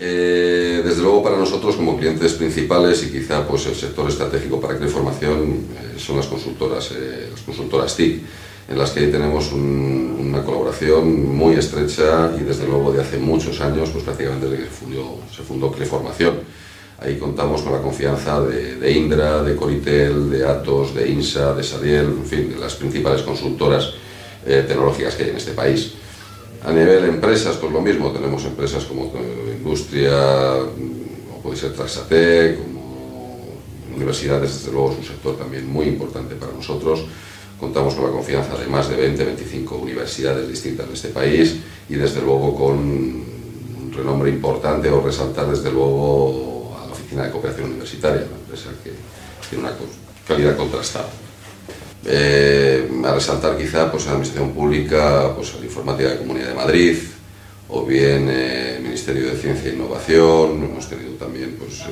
Desde luego para nosotros como clientes principales y quizá pues el sector estratégico para Cleformación son las consultoras TIC, en las que ahí tenemos una colaboración muy estrecha y desde luego de hace muchos años, pues prácticamente desde que se fundó Cleformación. Ahí contamos con la confianza de Indra, de Coritel, de Atos, de INSA, de Sadiel, en fin, de las principales consultoras tecnológicas que hay en este país. A nivel empresas, pues lo mismo, tenemos empresas como Industria, o puede ser Traxatec, como universidades, desde luego es un sector también muy importante para nosotros. Contamos con la confianza de más de 20-25 universidades distintas de este país y desde luego con un renombre importante o resaltar desde luego a la Oficina de Cooperación Universitaria, una empresa que tiene una calidad contrastada. A resaltar quizá pues, la Administración Pública, pues, la Informática de la Comunidad de Madrid, o bien el Ministerio de Ciencia e Innovación. Hemos tenido también pues,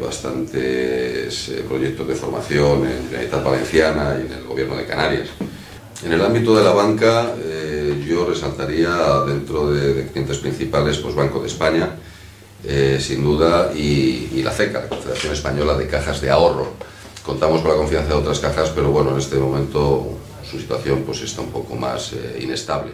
bastantes proyectos de formación en la Generalitat Valenciana y en el Gobierno de Canarias. En el ámbito de la banca, yo resaltaría dentro de clientes principales pues, Banco de España, sin duda, y la CECA, la Confederación Española de Cajas de Ahorro. Contamos con la confianza de otras cajas, pero bueno, en este momento su situación pues, está un poco más inestable.